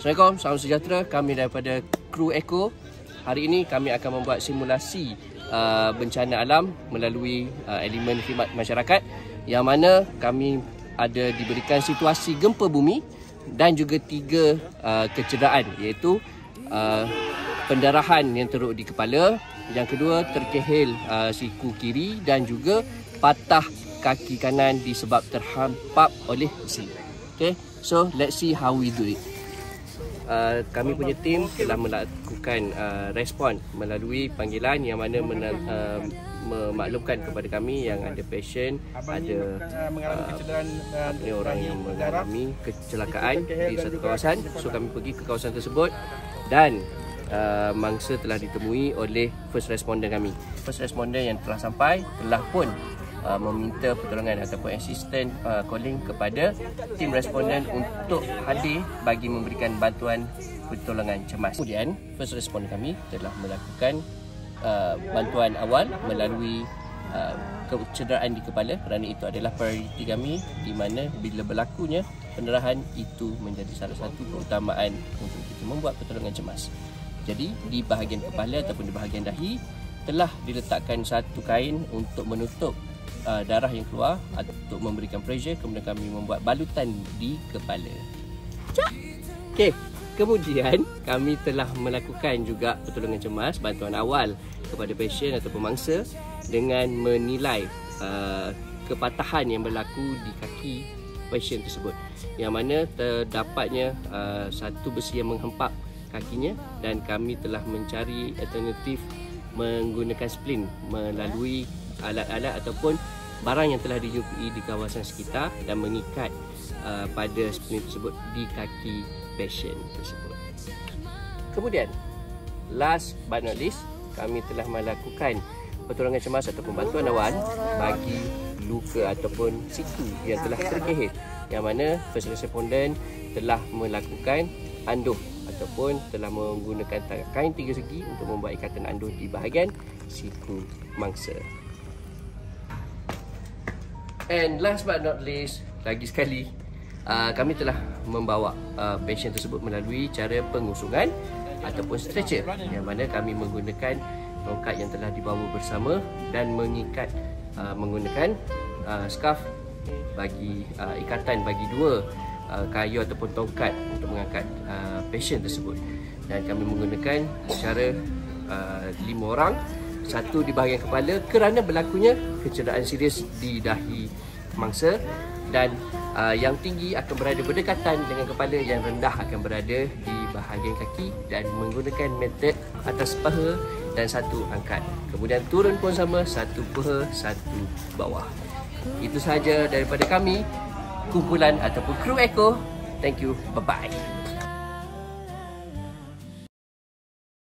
Assalamualaikum, salam sejahtera. Kami daripada Kru Eko. Hari ini kami akan membuat simulasi bencana alam melalui elemen khidmat masyarakat, yang mana kami ada diberikan situasi gempa bumi dan juga 3 kecederaan, iaitu pendarahan yang teruk di kepala, yang kedua terkehil siku kiri dan juga patah kaki kanan disebab terhampap oleh besi. Okay, so let's see how we do it. Kami punya tim telah melakukan respon melalui panggilan yang mana memaklumkan kepada kami yang ada pasien ada orang yang mengalami kecelakaan di satu kawasan. So kami pergi ke kawasan tersebut dan mangsa telah ditemui oleh first responder kami. First responder yang telah sampai telah pun meminta pertolongan ataupun assistant calling kepada tim responden untuk hadir bagi memberikan bantuan pertolongan cemas. Kemudian first responder kami telah melakukan bantuan awal melalui kecederaan di kepala, kerana itu adalah prioriti kami, di mana bila berlakunya pendarahan itu menjadi salah satu keutamaan untuk kita membuat pertolongan cemas. Jadi di bahagian kepala ataupun di bahagian dahi telah diletakkan satu kain untuk menutup darah yang keluar untuk memberikan pressure. Kemudian kami membuat balutan di kepala. Okey, kemudian kami telah melakukan juga pertolongan cemas, bantuan awal kepada pasien ataupun mangsa dengan menilai kepatahan yang berlaku di kaki pasien tersebut, yang mana terdapatnya satu besi yang menghempap kakinya, dan kami telah mencari alternatif menggunakan splint melalui alat-alat ataupun barang yang telah dijumpai di kawasan sekitar dan mengikat pada splint tersebut di kaki pasien tersebut. Kemudian last but not least, kami telah melakukan pertolongan cemas ataupun bantuan awal bagi luka ataupun siku yang telah terkehit, yang mana first respondent telah melakukan anduh ataupun telah menggunakan kain 3 segi untuk membuat ikatan anduh di bahagian siku mangsa. And last but not least, lagi sekali, kami telah membawa pasien tersebut melalui cara pengusungan ataupun stretcher, yang mana kami menggunakan tongkat yang telah dibawa bersama dan mengikat menggunakan scarf bagi ikatan bagi 2 kayu ataupun tongkat untuk mengangkat pasien tersebut. Dan kami menggunakan secara 5 orang, 1 di bahagian kepala kerana berlakunya kecederaan serius di dahi mangsa, dan yang tinggi akan berada berdekatan dengan kepala, yang rendah akan berada di bahagian kaki, dan menggunakan metod atas paha dan 1 angkat. Kemudian turun pun sama, 1 paha, 1 bawah. Itu sahaja daripada kami, kumpulan ataupun Kru Eko. Thank you, bye-bye.